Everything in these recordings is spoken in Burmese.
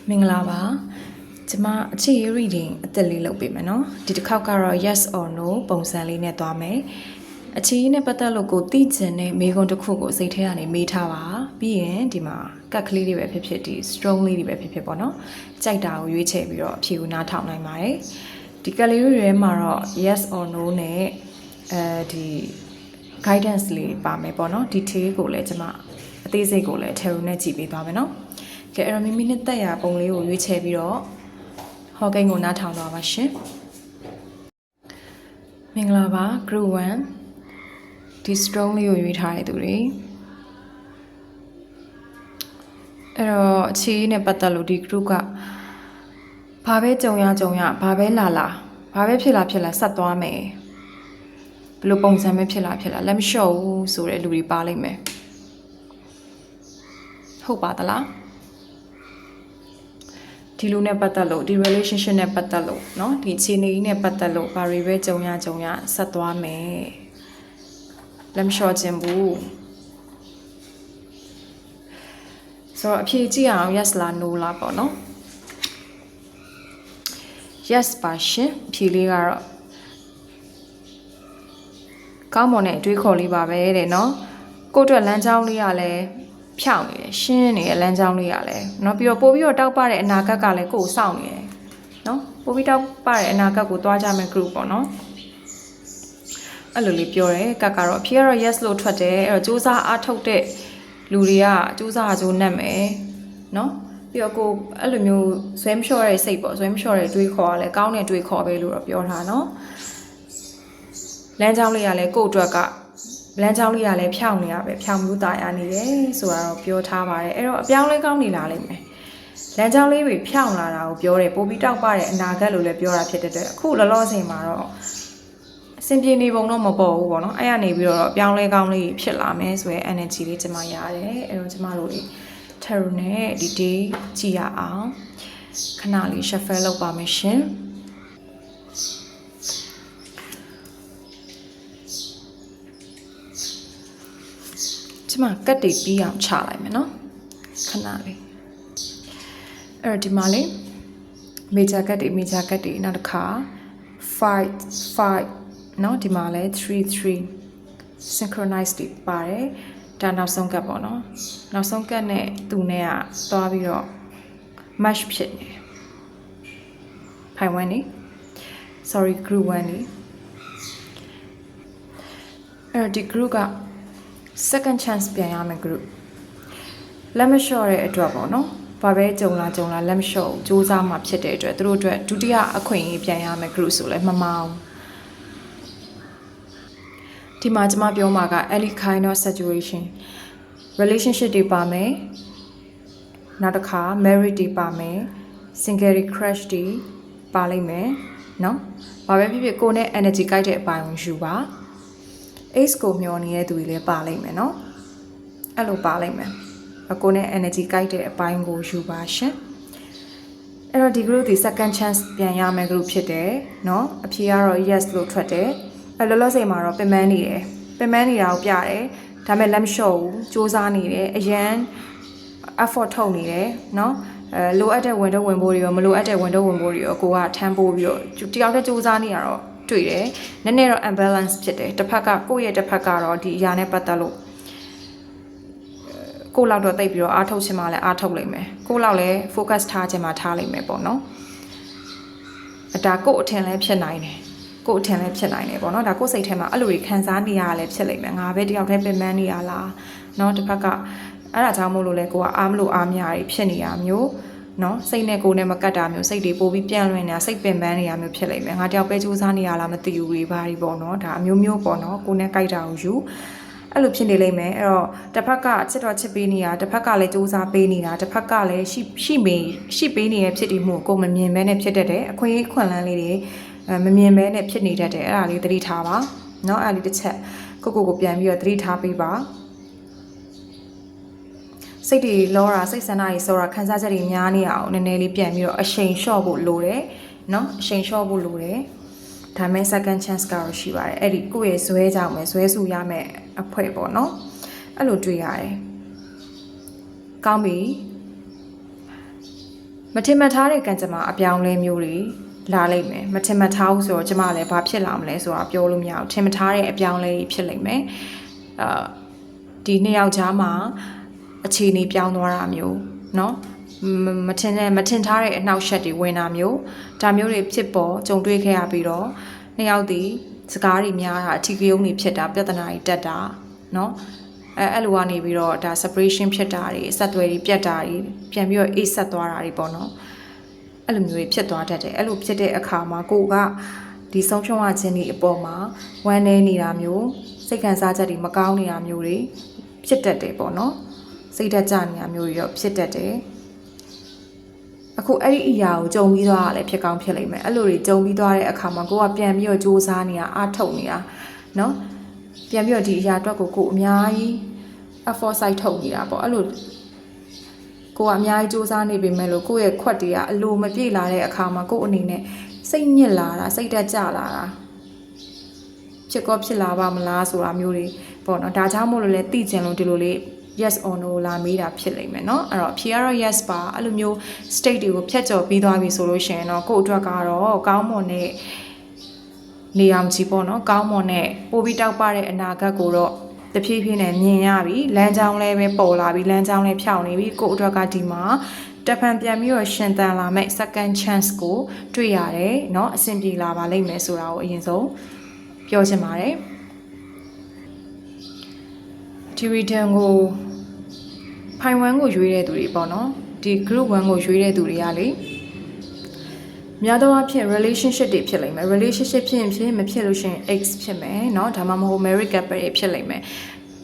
မင်္ဂလာပါကျွန်မအခြေရေး reading အသက်လေးလုပ်ပေးမယ်နော်ဒီတစ်ခေါက်ကတော့ yes or no ပုံစံလေးနဲ့သွားမယ်အခြေရေးနဲ့ပတ်သက်လို့ကိုသိချင်တဲ့မေးခွန်းတစ်ခုကိုစိတ်ထဲကနေမေးထားပါပြီးရင်ဒီမှာကတ်ကလေးတွေပဲဖြစ်ဖြစ်ဒီ strong လေးတွေပဲဖြစ်ဖြစ်ပေါ့နော်ကြိုက်တာကိုရွေးချယ်ပြီးတော့အဖြေကိုနားထောင်နိုင်ပါတယ်ဒီကတ်လေးတွေထဲမှာတော့ yes or no နဲ့ဒီ guidance လေးပါမယ်ပေါ့နော် detail ကိုလည်းကျွန်မအသေးစိတ်ကိုလည်း tarot နဲ့ကြည့်ပေးသွားမယ်နော်ကဲအဲ့တော့မိမိနဲ့တက်ရပုံလေးကိုရွေးချယ်ပြီးတော့ဟောကိန်းကိုနားထောင်တော့ပါရှင်မင်္ဂလာပါ group 1ဒီ strong လေးကိုရွေးထားတဲ့သူတွေအဲ့တော့အခြေအနေနဲ့ပတ်သက်လို့ဒီ group ကဘာပဲကြုံရဘာပဲလာဘာပဲဖြစ်လာဆက်သွားမယ်ဘယ်လိုပုံစံပဲဖြစ်လာလက်မလျှော့ဘူးဆိုတဲ့လူတွေပါလိမ့်မယ်ဟုတ်ပါသလားဒီလူနဲ့ပတ်သက်လို့ဒီ relationship နဲ့ပတ်သက်လို့เนาะဒီအခြေအနေကြီးနဲ့ပတ်သက်လို့ဘာတွေပဲကြုံရဆက်သွားမယ်လက်မလျှော့ခြင်းဘူးဆိုတော့အဖြေကြည့်အောင် yes လား no လားပေါ့နော် yes ပါရှင်အဖြေလေးကတော့ကောင်းမွန်တဲ့အတွေးခေါ်လေးပါပဲတဲ့เนาะကိုယ့်အတွက်လမ်းကြောင်းလေးကလည်းဖြောင်းနေတယ်ရှင်းနေတဲ့လမ်းကြောင်းလေးရလဲเนาะပြီးတော့ပို့ပြီးတော့တောက်ပတဲ့အနာဂတ်ကလည်းကိုယ်စောင့်နေတယ်เนาะပို့ပြီးတောက်ပတဲ့အနာဂတ်ကိုတွားကြမယ် group ပေါ့เนาะအဲ့လိုလေးပြောတယ်ကတ်ကတော့အဖြေကတော့ yes လို့ထွက်တယ်အဲ့တော့စူးစမ်းအားထုတ်တဲ့လူတွေကစူးစမ်းအားကြိုးနဲ့မယ်เนาะပြီးတော့ကိုအဲ့လိုမျိုးဆွဲမလျှော့တဲ့စိတ်ပေါ့ဆွဲမလျှော့တဲ့တွေးခေါ်ရလဲကောင်းတဲ့တွေးခေါ်ပဲလို့တော့ပြောထားเนาะလမ်းကြောင်းလေးရလဲကိုယ့်အတွက်ကလမ်းကြောင်းလေးကလည်းဖြောင်းနေရပဲဖြောင်းမှုတာရနေတယ်ဆိုတာတော့ပြောထားပါတယ်အဲ့တော့အပြောင်းလဲကောင်းနေလာလိမ့်မယ်လမ်းကြောင်းလေးတွေဖြောင်းလာတာကိုပြောတယ်ပို့ပြီးတောက်ပတဲ့အနာဂတ်လို့လည်းပြောတာဖြစ်တဲ့အတွက်အခုလောလောဆယ်မှာတော့အဆင်ပြေနေပုံတော့မပေါ်ဘူးပေါ့နော်အဲ့ရနေပြီးတော့အပြောင်းလဲကောင်းလေးဖြစ်လာမယ်ဆိုရင် energy လေးကျမရတယ်အဲ့တော့ကျမတို့ tarot နဲ့ဒီ day ကြည့်ရအောင်ခဏလေး shuffle လုပ်ပါမယ်ရှင်ကျမကတ်တွေပြီးအောင်ချလိုက်မယ်နော်ခဏလေးအဲ့တော့ဒီမှာလေ major ကတ်တွေနောက်တစ်ခါ5နော်ဒီမှာလဲ3 synchronize တွေပါတယ်ဒါနောက်ဆုံးကတ်ပေါ့နော်နောက်ဆုံးကတ်နဲ့သူနဲ့ကသွားပြီးတော့ match ဖြစ်နေဖိုင်1နေ sorry group 1နေအဲ့တော့ဒီ group ကsecond chance ပြန်ရမယ် group လက်မလျှော့တဲ့အတွက်ပေါ့နော်ဘာပဲကြုံလာလက်မလျှော့စူးစမ်းမှဖြစ်တဲ့အတွက်သူတို့အတွက်ဒုတိယအခွင့်အရေးပြန်ရမယ် group ဆိုလဲမမောင်းဒီမှာကျွန်မပြောမှာက any kind of situation relationship တွေပါမယ်နောက်တစ်ခါ marriage တွေပါမယ် single crush တွေပါလိမ့်မယ်နော်ဘာပဲဖြစ်ဖြစ်ကိုယ်နဲ့ energy ကိုက်တဲ့အပိုင်းကိုယူပါace ကိုမျောနေတဲ့သူတွေလည်းပါလိမ့်မယ်နော်အဲ့လိုပါလိမ့်မယ်အကိုနဲ့ energy ကိုက်တဲ့အပိုင်းကိုယူပါရှင်အဲ့တော့ဒီ group ဒီ second chance ပြန်ရမယ် group ဖြစ်တယ်နော်အဖြေကတော့ yes လို့ထွက်တယ်အဲ့လောလောဆယ်မှာတော့ပင်ပန်းနေတာကိုပြတယ်ဒါပေမဲ့လက်မလျှော့ဘူးစူးစမ်းနေတယ်အရန် effort ထုတ်နေတယ်နော်လိုအပ်တဲ့ဝင်တော့ဝင်ဖို့တွေရောမလိုအပ်တဲ့ဝင်တော့ဝင်ဖို့တွေရောကိုကထမ်းပိုးပြီးတော့တယောက်တည်းစူးစမ်းနေရတော့တွေ့တယ်နည်းနည်းတော့ unbalance ဖြစ်တယ်တစ်ဖက်ကကိုယ့်ရဲ့တစ်ဖက်ကတော့ဒီအရာနဲ့ပတ်သက်လို့ကိုယ့်လောက်တော့တိတ်ပြီးတော့အားထုတ်ချင်မှလည်းအားထုတ်လိမ့်မယ်ကိုယ့်လောက်လည်း focus ထားချင်မှထားလိမ့်မယ်ပေါ့နော်ဒါကိုယ့်အထင်လည်းဖြစ်နိုင်တယ်ပေါ့နော်ဒါကိုယ့်စိတ်ထဲမှာအဲ့လိုတွေခံစားနေရလည်းဖြစ်လိမ့်မယ်ငါပဲတယောက်တည်းပင်ပန်းနေရလားနော်တစ်ဖက်ကအဲ့ဒါကြောင့်မို့လို့လဲကိုကအားမလို့အားမရတွေဖြစ်နေရမျိုးနော်စိတ်နဲ့ကိုယ်နဲ့မကတ်တာမျိုးစိတ်တွေပို့ပြီးပြန့်လွင့်နေတာစိတ်ပင်ပန်းနေရမျိုးဖြစ်လိမ့်မယ်ငါတယောက်ပဲစူးစမ်းနေရလားမသိဘူးတွေဘာတွေပေါ့နော်ဒါအမျိုးပေါ့နော်ကိုယ်နဲ့ကြိုက်တာကိုယူအဲ့လိုဖြစ်နေလိမ့်မယ်အဲ့တော့တစ်ဖက်ကချစ်တော်ချစ်ပေးနေတာတစ်ဖက်ကလည်းစူးစမ်းပေးနေတာတစ်ဖက်ကလည်းရှိပေးနေတဲ့ဖြစ်တည်မှုကိုမမြင်ဘဲနဲ့ဖြစ်တတ်တယ်အခွင့်အရေးခွင့်လန်းလေးတွေမမြင်ဘဲနဲ့ဖြစ်နေတတ်တယ်အဲ့ဒါလေးသတိထားပါเนาะအဲ့ဒါလေးတစ်ချက်ကိုပြန်ပြီးတော့သတိထားပေးပါစိတ်တွေလောတာစိတ်ဆန္ဒတွေစောတာခံစားချက်တွေများနေအောင်နည်းနည်းလေးပြန်ပြီးတော့အရှိန်လျှော့ဖို့လိုတယ်เนาะအရှိန်လျှော့ဖို့လိုတယ်ဒါမဲ့ second chance ကတော့ရှိပါတယ်အဲ့ဒီကိုယ့်ရဲ့ဇွဲကြောင့်ပဲဇွဲစုရမယ်အဖွဲပေါ့เนาะအဲ့လိုတွေ့ရတယ်ကောင်းပြီ မထင်မှတ်ထားတဲ့ကံကြမ္မာအပြောင်းလဲမျိုးတွေလာလိမ့်မယ်မထင်မှတ်ထားဘူးဆိုတော့ကျမလည်းဘာဖြစ်လာမလဲဆိုတာပြောလို့မရဘူးထင်မှတ်ထားတဲ့အပြောင်းလဲတွေဖြစ်လိမ့်မယ်ဒီနှစ်ယောက်ကြားမှာအခြေအနေပြောင်းသွားတာမျိုးเนาะမထင်ထားတဲ့အနှောက်အယှက်တွေဝင်တာမျိုးဒါမျိုးတွေဖြစ်ပေါ်ကြုံတွေ့ခဲ့ရပြီးတော့နှစ်ယောက်ဒီစကားတွေများတာအထီးကယုံတွေဖြစ်တာပြဿနာတွေတက်တာเนาะအဲ့လိုကနေပြီးတော့ဒါ separation ဖြစ်တာတွေအဆက်အသွယ်တွေပြတ်တာတွေပြန်ပြီးတော့အေးဆက်သွားတာတွေပေါ့နော်အဲ့လိုမျိုးတွေဖြစ်သွားတတ်တယ်အဲ့လိုဖြစ်တဲ့အခါမှာကိုကဒီဆုံးဖြတ်ရခြင်းတွေအပေါ်မှာဝမ်းနည်းနေတာမျိုးစိတ်ခံစားချက်တွေမကောင်းနေတာမျိုးတွေဖြစ်တတ်တယ်ပေါ့နော်စိတ်ဓာတ်ကျနေတာမျိုးတွေတော့ဖြစ်တတ်တယ်အခုအဲ့ဒီအရာကိုကြုံပြီးသွားတာလည်းဖြစ်ကောင်းဖြစ်လိမ့်မယ်အဲ့လိုတွေကြုံပြီးသွားတဲ့အခါမှာကိုကပြန်ပြီးတော့စူးစမ်းနေတာအားထုတ်နေတာနော်ပြန်ပြီးတော့ဒီအရာအတွက်ကိုအများကြီး effort site ထုတ်နေတာပေါ့အဲ့လိုကိုကအများကြီးစူးစမ်းနေပေမဲ့လို့ကိုယ့်ရဲ့ခွက်တွေကအလိုမပြည့်လာတဲ့အခါမှာကိုအနေနဲ့စိတ်ညစ်လာတာစိတ်ဓာတ်ကျလာတာဖြစ်လာပါမလားဆိုတာမျိုးတွေပေါ့နော်ဒါကြောင့်မို့လို့လဲသိကျင်လို့ဒီလိုလေး yes or no လာမေးတာဖြစ်လိမ့်မယ်เนาะအဲ့တော့ဖြေရတော့ yes ပါအဲ့လိုမျိုး state တွေကိုဖြတ်ကျော်ပြီးသွားပြီဆိုလို့ရှိရင်တော့ကိုယ့်အတွက်ကတော့ကောင်းမွန်တဲ့နေအောင်ကြီးပေါ့နော်ကောင်းမွန်တဲ့ပို့ပြီးတောက်ပတဲ့အနာဂတ်ကိုတော့တဖြည်းဖြည်းနဲ့မြင်ရပြီလမ်းကြောင်းလည်းပဲပေါ်လာပြီလမ်းကြောင်းလည်းဖြောင်းနေပြီကိုယ့်အတွက်ကဒီမှာတဖန်ပြန်ပြီးတော့ရှင်သန်လာမဲ့ second chance ကိုတွေ့ရတယ်เนาะအဆင်ပြေလာပါလိမ့်မယ်ဆိုတာကိုအရင်ဆုံးပြောချင်ပါတယ်ဒီ return ကိုဖိုင်1ကိုရွေးတဲ့သူတွေပေါ့နော်ဒီ group 1ကိုရွေးတဲ့သူတွေကလေများသောအားဖြင့် relationship တွေဖြစ်လိမ့်မယ် relationship ဖြစ်ရင်ဖြစ်မဖြစ်လို့ရှိရင် X ဖြစ်မယ်เนาะဒါမှမဟုတ် married couple တွေဖြစ်လိမ့်မယ်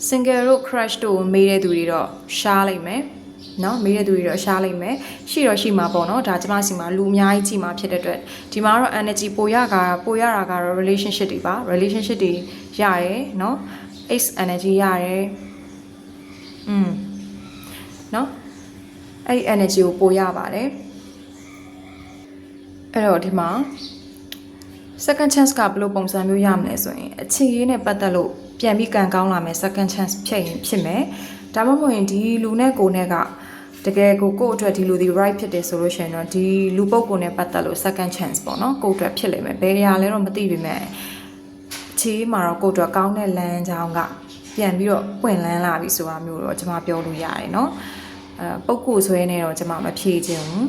single တို့ crush တို့မေးတဲ့သူတွေတော့ရှားလိမ့်မယ်เนาะမေးတဲ့သူတွေတော့ရှားလိမ့်မယ်ရှိမှာပေါ့เนาะဒါကျမစီမှာလူအများကြီးကြီးမှာဖြစ်တဲ့အတွက်ဒီမှာတော့ energy ပိုရတာကတော့ relationship တွေပါ relationship တွေရတယ်เนาะ X energy ရတယ်เนาะအဲ့ဒီ energy ကိုပိုရပါတယ်အဲ့တော့ဒီမှာ second chance ကဘယ်လိုပုံစံမျိုးရမလဲဆိုရင်အခြေရေးနဲ့ပတ်သက်လို့ပြန်ပြီးကန်ကောင်းလာမယ် second chance ဖြစ်မယ်ဒါမှမဟုတ်ရင်ဒီလူနဲ့ကိုနဲ့ကတကယ်ကိုအတွက်ဒီလူဒီ right ဖြစ်တယ်ဆိုလို့ရှိရင်တော့ဒီလူပုဂ္ဂိုလ်နဲ့ပတ်သက်လို့ second chance ပေါ့နော်ကိုအတွက်ဖြစ်လိမ့်မယ်ဘယ်နေရာလဲတော့မသိပေမဲ့အခြေမှာတော့ကိုအတွက်ကောင်းတဲ့လမ်းကြောင်းကပြန်ပြီးတော့ပွင့်လန်းလာပြီဆိုတာမျိုးတော့ကျွန်မပြောလို့ရတယ်เนาะပုဂ္ဂိုလ်ဆွဲနေတော့ကျွန်မမဖြေခြင်းဘူး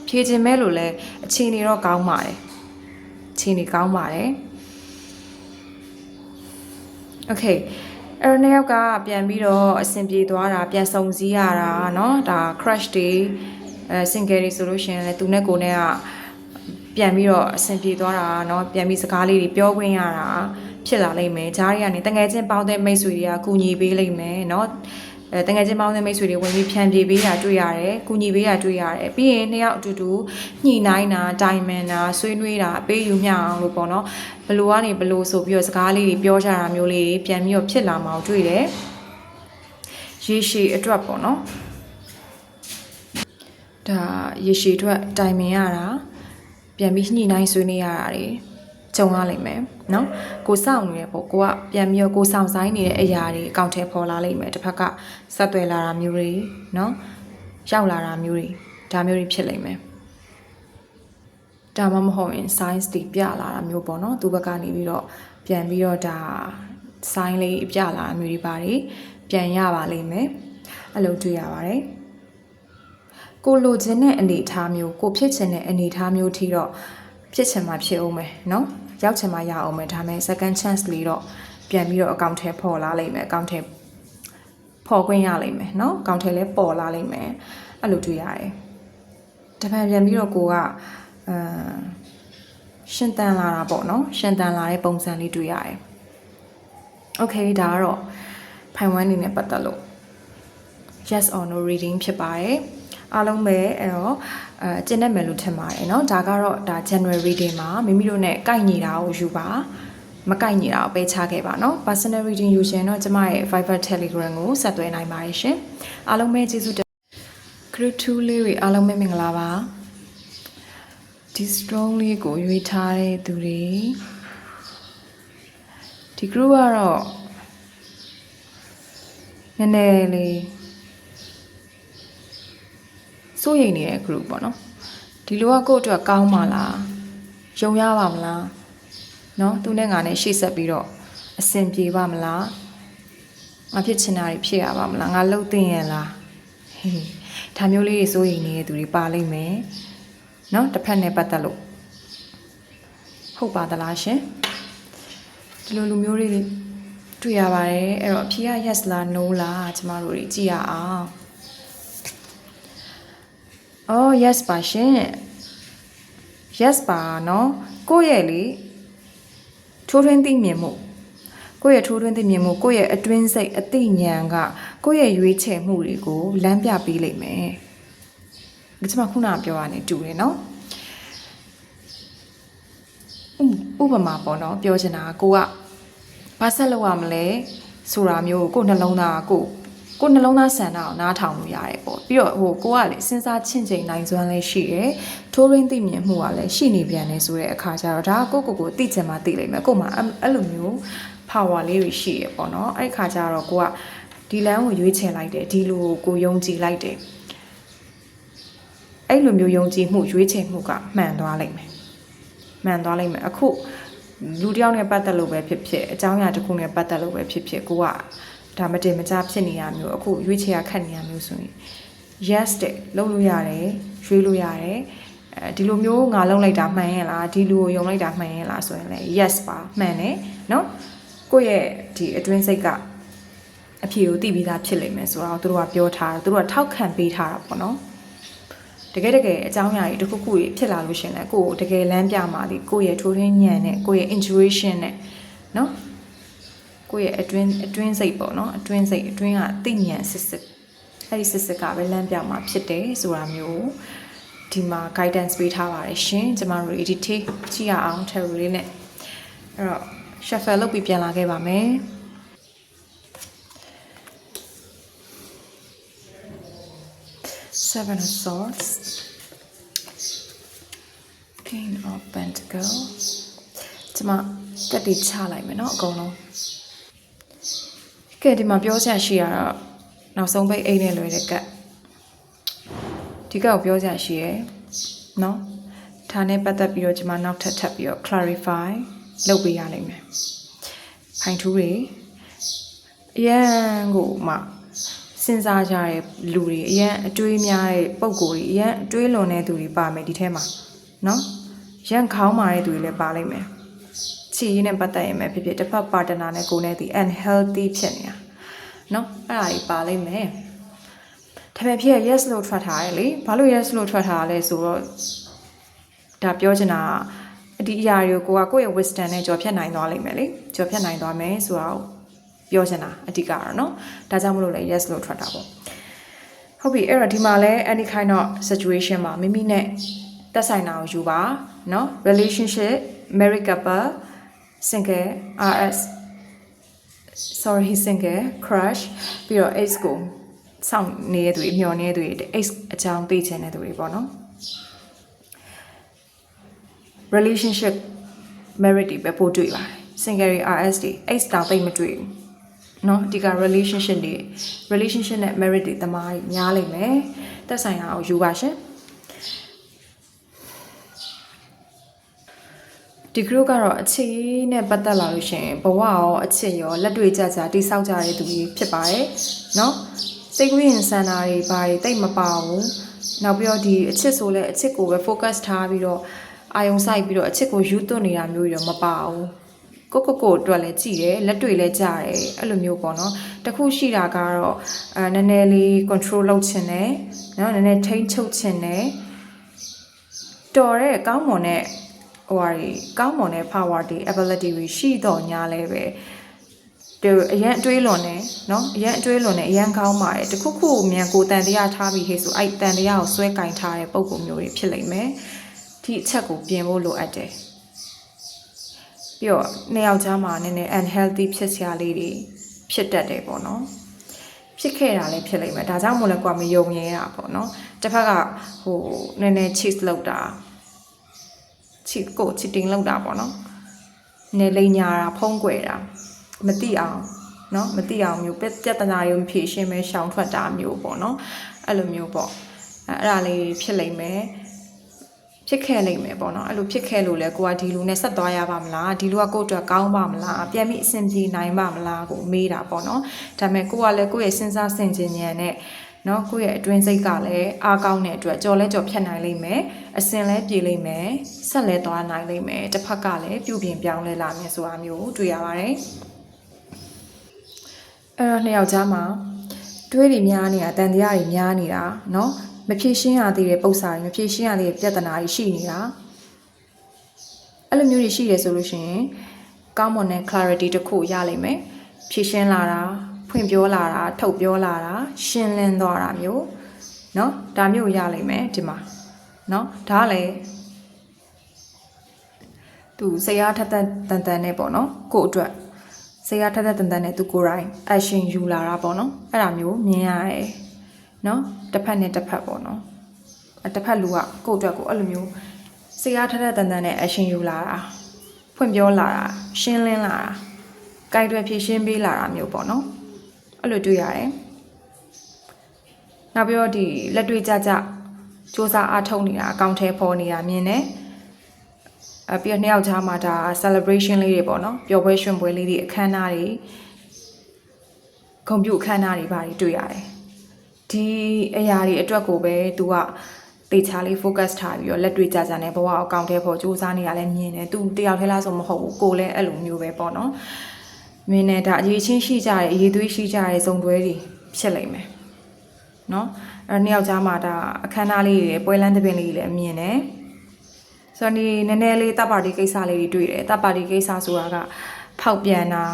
ဖြေခြင်းမဲ့လို့လဲအခြေအနေတော့ကောင်းပါတယ်အခြေအနေကောင်းပါတယ်โอเคအဲ့တော့နှစ်ယောက်ကပြန်ပြီးတော့အဆင်ပြေသွားတာပြန်ဆုံစည်းရတာเนาะဒါ crush တွေsingle တွေဆိုလို့ရှိရင်လည်းသူနဲ့ကိုနဲ့ကပြန်ပြီးတော့အဆင်ပြေသွားတာเนาะပြန်ပြီးစကားလေးတွေပြောခွင့်ရတာဖြစ်လာလိမ့်မယ်ဂျားတွေကနေတငယ်ချင်းပေါင်းတဲ့မိတ်ဆွေတွေကကူညီပေးလိမ့်မယ်เนาะတငယ်ချင်းပေါင်းတဲ့မိတ်ဆွေတွေဝင်ပြီးဖြန့်ပြေးပေးတာတွေ့ရတယ်ကူညီပေးတာတွေ့ရတယ်ပြီးရင်နှစ်ယောက်အတူတူညှိနှိုင်းတာတိုင်ပင်တာဆွေးနွေးတာအပေးယူမျှအောင်လို့ပေါ့နော်ဘလို့ကနေဘလို့ဆိုပြီးတော့စကားလေးတွေပြောကြတာမျိုးလေးတွေပြန်ပြီးတော့ဖြစ်လာမှာတွေ့တယ်ရေရှည်အတွက်ပေါ့နော်ဒါရေရှည်အတွက်တိုင်ပင်ရတာပြန်ပြီးညှိနှိုင်းဆွေးနွေးရတာတွေကြုံရလိမ့်မယ်เนาะကိုစောင့်နေတယ်ပေါ့ကိုကပြန်ပြီးတော့ကိုစောင့်ဆိုင်နေတဲ့အရာတွေအကောင့်ထဲပေါ်လာလိမ့်မယ်တစ်ဖက်ကဆက်သွယ်လာတာမျိုးတွေเนาะရောက်လာတာမျိုးတွေဒါမျိုးတွေဖြစ်လိမ့်မယ်ဒါမှမဟုတ်ရင် science တွေပြလာတာမျိုးပေါ့เนาะသူဘက်ကနေပြီးတော့ပြန်ပြီးတော့ဒါ sign လေးပြလာတာမျိုးတွေပါတယ်ပြန်ရပါလိမ့်မယ်အဲ့လိုတွေ့ရပါတယ်ကိုလိုချင်တဲ့အနေအထားမျိုးကိုဖြစ်ချင်တဲ့အနေအထားမျိုးထိတော့ဖြစ်ချင်မှဖြစ်အောင်မယ်เนาะရောက်ချင်မှရအောင်မယ်ဒါမဲ့ second chance လေးတော့ပြန်ပြီးတော့အကောင့်ထဲပေါ်လာလိမ့်မယ်အကောင့်ထဲပေါ်ခွင့်ရလိမ့်မယ်เนาะအကောင့်ထဲလည်းပေါ်လာလိမ့်မယ်အဲ့လိုတွေ့ရတယ်တပံပြန်ပြီးတော့ကိုကရှင်သန်လာတာပေါ့เนาะရှင်သန်လာတဲ့ပုံစံလေးတွေ့ရတယ်โอเคဒါကတော့ဖိုင်1အနေနဲ့ပတ်သက်လို့ yes or no reading ဖြစ်ပါတယ်အားလုံးပဲအဲ့တော့ကျင့်တတ်မယ်လို့ထင်ပါတယ်เนาะဒါကတော့ဒါ general reading မှာမိမိတို့ ਨੇ ကိုက်ညီတာကိုယူပါမကိုက်ညီတာကိုပယ်ချခဲ့ပါเนาะ personal reading ယူရှင်တော့ကျမရဲ့ Viber Telegram ကိုဆက်သွယ်နိုင်ပါတယ်ရှင်အားလုံးပဲကျေးဇူးတင် group 2လေးတွေအားလုံးပဲမင်္ဂလာပါဒီ strong လေးကိုရွေးထားတဲ့သူတွေဒီ group ကတော့နည်းနည်းလေးစိုးရိမ်နေတဲ့ group ပေါ့နော် ဒီလိုကကိုယ့်အတွက်ကောင်းပါလားယုံရပါမလားနော်သူနဲ့ငါနဲ့ရှေ့ဆက်ပြီးတော့အဆင်ပြေပါမလားငါဖြစ်ချင်တာတွေဖြစ်ရပါမလားငါလှုပ်သိင်ရလားဟေးဒါမျိုးလေးတွေစိုးရိမ်နေတဲ့သူတွေပါလိမ့်မယ်နော်တစ်ဖက်နဲ့ပတ်သက်လို့ဟုတ်ပါသလားရှင်ဒီလိုလူမျိုးတွေတွေ့ရပါတယ်အဲ့တော့အဖြေက yes လား no လားကျမတို့တွေကြည့်ရအောင်အော် yes ပါရှင် yes ပါနော်ကိုယ့်ရဲ့လေထိုးထွင်းသိမြင်မှုကိုယ့်ရဲ့ထိုးထွင်းသိမြင်မှုကိုယ့်ရဲ့အတွင်းစိတ်အသိဉာဏ်ကကိုယ့်ရဲ့ရွေးချယ်မှုတွေကိုလမ်းပြပေးလိမ့်မယ်ဒီကျမခုနပြောရနေတူတယ်နော်ဥပမာပေါ့နော်ပြောချင်တာကိုကဘာဆက်လုပ်ရမလဲဆိုတာမျိုးကိုနှလုံးသားကိုနှလုံးသားဆန္ဒအောင်နားထောင်လို့ရတယ်ပေါ့ပြီးတော့ကိုကလေစဉ်းစားချင့်ချိန်နိုင်စွမ်းလည်းရှိတယ်ထိုးရင်းသိမြင်မှုကလည်းရှိနေပြန်နေဆိုတဲ့အခါကျတော့ဒါကိုသိချင်မှသိလိမ့်မယ်ကိုမှအဲ့လိုမျိုး power လေးတွေရှိရပေါ့နော်အဲ့ခါကျတော့ကိုကဒီလမ်းကိုရွေးချယ်လိုက်တယ်ဒီလိုကိုယုံကြည်လိုက်တယ်အဲ့လိုမျိုးယုံကြည်မှုရွေးချယ်မှုကမှန်သွားလိမ့်မယ်အခုလူတယောက်နဲ့ပတ်သက်လို့ပဲဖြစ်ဖြစ်အကြောင်းအရာတစ်ခုနဲ့ပတ်သက်လို့ပဲဖြစ်ဖြစ်ကိုကဒါမတင်မကြဖြစ်နေရမျိုးအခုရွေးချယ်ရခက်နေရမျိုးဆိုရင် yes တဲ့လုပ်လို့ရတယ်ရွေးလို့ရတယ်ဒီလိုမျိုးငါလုံးလိုက်တာမှန်ရဲ့လားဒီလူကိုယုံလိုက်တာမှန်ရဲ့လားဆိုရင်လည်း yes ပါမှန်တယ်နော်ကိုယ့်ရဲ့ဒီအတွင်းစိတ်ကအဖြေကိုသိပြီးသားဖြစ်လိမ့်မယ်ဆိုတော့သူတို့ကပြောထားတာသူတို့ကထောက်ခံပေးထားတာပေါ့နော်တကယ်အကြောင်းအရာတွေတစ်ခုခုဖြစ်လာလို့ရှင်လဲကိုယ်တကယ်လမ်းပြမှာဒီကိုယ့်ရဲ့ထိုးထွင်းဉာဏ်နဲ့ကိုယ့်ရဲ့ intuition နဲ့နော်ကိုယ့်ရဲ့အတွင်းစိတ်ပေါ့နော်အတွင်းကသိဉာဏ်စစ်အဲ့ဒီစစ်ကပဲလမ်းပြမှာဖြစ်တယ်ဆိုတာမျိုးဒီမှာ guidance ပေးထားပါတယ်ရှင်ကျမတို့ edit ကြည့်ရအောင် tarot လေးနဲ့အဲ့တော့ shuffle လုပ်ပြီးပြန်လာခဲ့ပါမယ် Seven of Swords King of Pentacles ကျမတက်တီချလိုက်မယ်เนาะအကုန်လုံးကဲဒီမှာပြောချက်ရှိရတော့နောက်ဆုံးပိတ်အိတ်နဲ့လွယ်တဲ့ကတ်ဒီကတ်ကိုပြောချက်ရှိရယ်เนาะဒါနဲ့ပတ်သက်ပြီးတော့ကျမနောက်ထပ်ပြီးတော့ clarify လုပ်ပေးရလိမ့်မယ်ဖိုင်ထူးတွေအရန်ကိုမှစဉ်းစားကြတဲ့လူတွေအရန်အတွေးများတဲ့ပုံကိုယ်တွေအရန်အတွေးလွန်တဲ့သူတွေပါမယ်ဒီထဲမှာเนาะရန်ခေါင်းမာတဲ့သူတွေလည်းပါလိမ့်မယ်ချီရင်းနဲ့ပတ်သက်ရင်ပဲဖြစ်ဖြစ်တစ်ဖက် partner နဲ့ကိုယ်နဲ့ဒီ unhealthy ဖြစ်နေတာเนาะအဲ့ဒါကြီးပါလိမ့်မယ်ဒါပေမဲ့ဖြစ် yes လို့ထွက်ထားတယ်လေဘာလို့ yes လို့ထွက်ထားရလဲဆိုတော့ဒါပြောချင်တာဒီအရာတွေကိုကိုယ့်ရဲ့ wisdom နဲ့ကြော်ဖြတ်နိုင်သွားလိမ့်မယ်လေကြော်ဖြတ်နိုင်သွားမယ်ဆိုတော့ပြောချင်တာအဓိကတော့เนาะဒါကြောင့်မလို့လဲ yes လို့ထွက်တာပေါ့ဟုတ်ပြီအဲ့တော့ဒီမှာလဲ any kind of situation မှာမိမိနဲ့သက်ဆိုင်တာကိုယူပါเนาะ relationship married couple single rs single crush ပြီးတော့ ex ကိုစောင့်နေတဲ့သူတွေမျှော်နေတဲ့သူတွေ ex အကြောင်းသိချင်တဲ့သူတွေပေါ့เนาะ relationship married တွေပဲပို့တွေ့ပါတယ် single rs တွေ ex တောင်သိမတွေ့ဘူးเนาะဒီက relationship နဲ့ marriage တွေတမားများလိမ့်မယ်သက်ဆိုင်တာကိုယူပါရှင်ဒီ group ကတော့အခြေနဲ့ပတ်သက်လာလို့ရှင်ဘဝရောအချစ်ရောလက်တွေ့ကြတိဆောက်ကြတဲ့သူတွေဖြစ်ပါတယ်เนาะစိတ်ကူးရင်စံတာတွေဘာတွေတိတ်မပါဘူးနောက်ပြီးတော့ဒီအချစ်ဆိုလဲအချစ်ကိုပဲ focus ထားပြီးတော့အာယုံစိုက်ပြီးတော့အချစ်ကိုယူသွတ်နေတာမျိုးရောမပါဘူးကိုအတွက်လည်းကြည့်တယ်လက်တွေ့လည်းကြားတယ်အဲ့လိုမျိုးပေါ့နော်တခုရှိတာကတော့နည်းနည်းလေး control လုပ်ချင်တယ်နော်နည်းနည်းထိန်းချုပ်ချင်တယ်တော်တဲ့ကောင်းမွန်တဲ့ကောင်းမွန်တဲ့ power တွေ ability တွေရှိတော့ညာလဲပဲအရန်အတွေးလွန်တယ်နော်အရန်အတွေးလွန်တယ်အရန်ကောင်းပါတယ်တခုမြန်ကိုတန်တရားထားပြီးဟဲ့ဆိုအဲ့တန်တရားကိုဆွဲကင်ထားတဲ့ပုံပုံမျိုးတွေဖြစ်လိမ့်မယ်ဒီအချက်ကိုပြင်ဖို့လိုအပ်တယ်ပြီးတော့နှစ်ယောက်ကြားမှာနည်းနည်း unhealthy ဖြစ်စရာလေးတွေဖြစ်တတ်တယ်ပေါ့နော်ဖြစ်ခဲ့တာလည်းဖြစ်လိမ့်မယ်ဒါကြောင့်မို့လဲကွာမယုံရဲတာပေါ့နော်တစ်ဖက်ကနည်းနည်း cheat လောက်တာcheating လောက်တာပေါ့နော်နည်းလိမ်ညာတာဖုံးကွယ်တာမသိအောင်နော်မသိအောင်မျိုးပြဿနာတွေမဖြေရှင်းမဲရှောင်ထွက်တာမျိုးပေါ့နော်အဲ့လိုမျိုးပေါ့အဲ့ဒါလေးဖြစ်လိမ့်မယ် ဖြစ်ခဲ့လိမ့်မယ်ပေါ့နော်အဲ့လိုဖြစ်ခဲ့လို့လဲကိုကဒီလူနဲ့ဆက်သွားရပါမလားဒီလူကကိုယ့်အတွက်ကောင်းပါမလားပြန်ပြီးအဆင်ပြေနိုင်ပါမလားကိုမေးတာပေါ့နော်ဒါပေမဲ့ကိုကလည်းကိုယ့်ရဲ့စဉ်းစားဆင်ခြင်ဉာဏ်နဲ့နော်ကိုယ့်ရဲ့အတွင်းစိတ်ကလည်းအားကောင်းတဲ့အတွက်ကြော်လဲကြော်ဖြတ်နိုင်လိမ့်မယ်အစင်လဲပြေလိမ့်မယ်ဆက်လဲသွားနိုင်လိမ့်မယ်တစ်ဖက်ကလည်းပြုပြင်ပြောင်းလဲလာမယ်ဆိုတာမျိုးတွေ့ရပါတယ်အဲ့တော့နှစ်ယောက်ကြားမှာတွေးတွေများနေတာတန်တရားတွေများနေတာနော်မဖြည့်ရှင်းရသေးတဲ့ပုံစံတွေမဖြည့်ရှင်းရသေးတဲ့ပြဿနာတွေရှိနေတာအဲ့လိုမျိုးတွေရှိရဆိုလို့ရှိရင်ကောင်းမွန်တဲ့ clarity တစ်ခုရလိမ့်မယ်ဖြည့်ရှင်းလာတာဖွင့်ပြောလာတာထုတ်ပြောလာတာရှင်းလင်းသွားတာမျိုးเนาะဒါမျိုးရလိမ့်မယ်ဒီမှာเนาะဒါကလည်းသူစိတ်အားထက်တန်တန်နဲ့ပေါ့နော်ကို့အတွက်စိတ်အားထက်တန်တန်နဲ့သူကိုယ်တိုင် action ယူလာတာပေါ့နော်အဲ့ဒါမျိုးမြင်ရတယ်เนาะတစ်ဖက်နဲ့တစ်ဖက်ပေါ့နော်တစ်ဖက်လူကကို့အတွက်ကိုအဲ့လိုမျိုးစိတ်အားထက်တန်တန်နဲ့ action ယူလာတာဖွင့်ပြောလာတာရှင်းလင်းလာတာကြိုက်တွေဖြည့်ရှင်းပေးလာတာမျိုးပေါ့နော်အဲ့လိုတွေ့ရတယ်နောက်ပြီးတော့ဒီလက်တွေ့ကြစ조사အားထုတ်နေတာအကောင့်ထဲပေါ်နေတာမြင်တယ်ပြီးတော့နှစ်ယောက်ကြားမှာဒါ celebration လေးတွေပေါ့နော်ပျော်ပွဲရွှင်ပွဲလေးတွေအခမ်းအနားတွေဂုဏ်ပြုအခမ်းအနားတွေပါတွေ့ရတယ်ဒီအရာတွေအတွက်ကိုပဲသူကတေချာလေး focus ထားပြီးတော့လက်တွေ့ကြစနဲ့ဘဝအကောင့်ထဲပေါ်စူးစမ်းနေရလဲမြင်တယ်သူတယောက်ထဲလားဆိုမဟုတ်ဘူးကိုလည်းအဲ့လိုမျိုးပဲပေါ့နော်မင်းနဲ့ဒါအရေးချင်းရှိကြတယ်အရေးသွေးရှိကြတယ်စုံတွဲတွေဖြစ်လိမ့်မယ်နော်အဲ့နှစ်ယောက်ကြားမှာဒါအခမ်းအနားလေးတွေပွဲလန်းသဘင်လေးတွေလည်းမြင်တယ်ဆိုတော့ဒီနည်းနည်းလေးတပ်ပါတီကိစ္စလေးတွေတွေ့တယ်တပ်ပါတီကိစ္စဆိုတာကဖောက်ပြန်တာ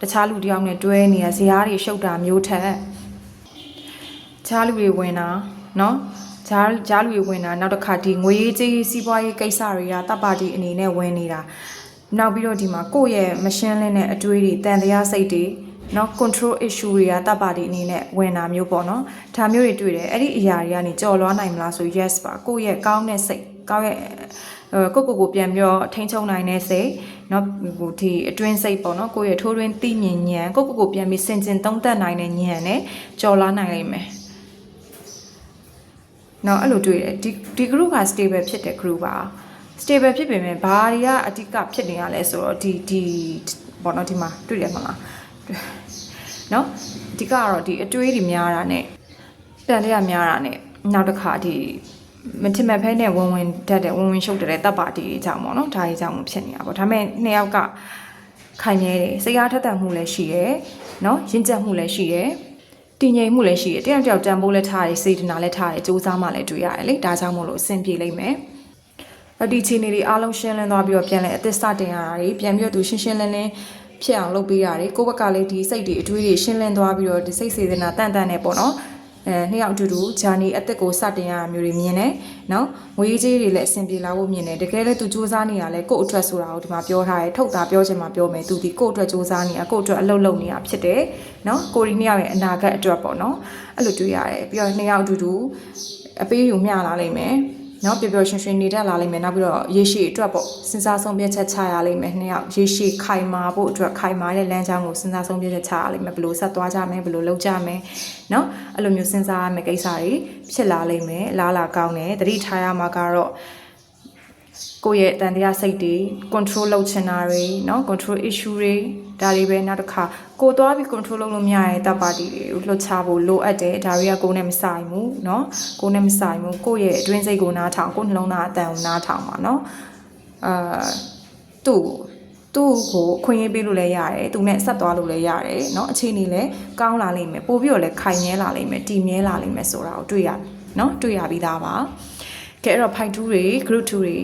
တခြားလူတယောက်နဲ့တွဲနေရဇရားတွေရှုပ်တာမျိုးထက်ခြားလူတွေဝင်တာနော်ဂျားလူတွေဝင်တာနောက်တစ်ခါဒီငွေရေးကြေးစီးပွားရေးကိစ္စတွေကတပ်ပါတီအနေနဲ့ဝင်နေတာနောက်ပြီးတော့ဒီမှာကိုယ့်ရဲ့မရှင်းလင်းတဲ့အတွေးတွေတန်တရားစိတ်တွေနော် control issue တွေကတပ်ပါတီအနေနဲ့ဝင်တာမျိုးပေါ့နော်ဒါမျိုးတွေတွေ့တယ်အဲ့ဒီအရာတွေကနေကြော်လွှားနိုင်မလားဆို yes ပါကိုယ့်ရဲ့ကောင်းတဲ့စိတ်ကောင်းရဲ့ကိုပြန်ပြီးတော့ထိန်းချုပ်နိုင်တဲ့စိတ်เนาะဟိုဒီအတွင်းစိတ်ပေါ့เนาะကိုယ့်ရဲ့ထိုးတွင်းသိမြင်ဉာဏ်ကိုပြန်ပြီးစင်ကျင်သုံးသပ်နိုင်တဲ့ဉာဏ်နဲ့ကြော်လာနိုင်လိမ့်မယ်เนาะအဲ့လိုတွေ့တယ်ဒီ group က stable ဖြစ်တဲ့ group ပါ stable ဖြစ်ပေမဲ့ဘာတွေကအဓိကဖြစ်နေရလဲဆိုတော့ဒီပေါ့เนาะဒီမှာတွေ့တယ်မလားเนาะအဓိကကတော့ဒီအတွေးတွေများတာနဲ့တန်တရားများတာနဲ့နောက်တစ်ခါဒီမထင်မဲ့ဖဲနဲ့ဝင်တတ်တယ်ဝင်ရှုပ်တဲ့တပ်ပါတီတွေကြောင့်ပေါ့နော်ဒါတွေကြောင့်ဖြစ်နေတာပေါ့ဒါပေမဲ့နှစ်ယောက်ကခိုင်နေတယ်စိတ်အားထက်သန်မှုလည်းရှိတယ်နော်ရင့်ကျက်မှုလည်းရှိတယ်တည်ငြိမ်မှုလည်းရှိတယ်တယောက်တယောက်တန်ဖိုးလည်းထားတယ်စေတနာလည်းထားတယ်စူးစမ်းမှလည်းတွေ့ရတယ်လေဒါကြောင့်မို့လို့အဆင်ပြေလိမ့်မယ်ဒီခြေနေတွေအားလုံးရှင်းလင်းသွားပြီးတော့ပြန်လဲအသစ်စတင်ရတာတွေပြန်ပြီးတော့သူရှင်းလင်းဖြစ်အောင်လုပ်ပေးတာတွေကိုယ့်ဘက်ကလည်းဒီစိတ်တွေအတွေးတွေရှင်းလင်းသွားပြီးတော့ဒီစိတ်စေတနာတန်နေပေါ့နော်နှစ်ယောက်အတူတူဂျာနီအသက်ကိုစတင်ရတာမျိုးတွေမြင်တယ်နော်ငွေကြေးတွေလည်းအဆင်ပြေလာဖို့မြင်တယ်တကယ်လည်းသူစူးစမ်းနေတာလဲကိုယ့်အတွက်ဆိုတာကိုဒီမှာပြောထားတယ်ထုတ်တာပြောချင်မှပြောမယ်သူဒီကိုယ့်အတွက်စူးစမ်းနေတာကိုယ့်အတွက်အလုပ်လုပ်နေတာဖြစ်တယ်နော်ကိုရီနှစ်ယောက်ရဲ့အနာဂတ်အတွက်ပေါ့နော်အဲ့လိုတွေ့ရတယ်ပြီးတော့နှစ်ယောက်အတူတူအပေးယူမျှလာလိမ့်မယ်နော်ပျော်ပျော်ရွှင်ရွှင်နေတတ်လာလိမ့်မယ်နောက်ပြီးတော့ရေရှည်အတွက်ပေါ့စဉ်းစားဆုံးဖြတ်ချက်ချရလိမ့်မယ်နှစ်ယောက်ရေရှည်ခိုင်မာဖို့အတွက်ခိုင်မာတဲ့လမ်းကြောင်းကိုစဉ်းစားဆုံးဖြတ်ချက်ချရလိမ့်မယ်ဘယ်လိုဆက်သွားကြမယ်ဘယ်လိုလုပ်ကြမယ်နော်အဲ့လိုမျိုးစဉ်းစားရမယ့်ကိစ္စတွေဖြစ်လာလိမ့်မယ်လားလာကောင်းတယ်တတိထားရမှာကတော့ကိုယ့်ရဲ့တန်တရားစိတ်တွေ control လုပ်ချင်တာတွေနော် control issue တွေဒါတွေပဲနောက်တစ်ခါကိုသွားပြီး control လုပ်လို့မရတဲ့တပ်ပါတီတွေကိုလှုပ်ချဖို့လိုအပ်တယ်ဒါတွေကကိုယ်နဲ့မဆိုင်ဘူးနော်ကိုယ်နဲ့မဆိုင်ဘူးကိုယ့်ရဲ့အတွင်းစိတ်ကိုနားထောင်ကိုယ်နှလုံးသားအတန်ကိုနားထောင်ပါနော်သူ့ကိုခွင့်ရပေးလို့လည်းရတယ်သူနဲ့ဆက်သွားလို့လည်းရတယ်เนาะအခြေအနေလည်းကောင်းလာလိမ့်မယ်ပို့ပြီးတော့လည်းခိုင်မြဲလာလိမ့်မယ်တည်မြဲလာလိမ့်မယ်ဆိုတာကိုတွေ့ရเนาะတွေ့ရပြီးသားပါကဲအဲ့တော့5-2တွေ group 2တွေ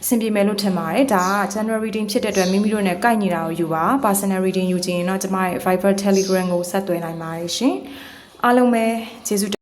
စင်ပြေမယ်လို့ထင်ပါတယ်ဒါက general reading ဖြစ်တဲ့အတွက်မိမိတို့နဲ့ကိုက်နေတာကိုယူပါ personal reading ယူခြင်းတော့ကျမရဲ့ Viber Telegram ကိုဆက်သွယ်နိုင်ပါတယ်ရှင်အားလုံးပဲကျေးဇူး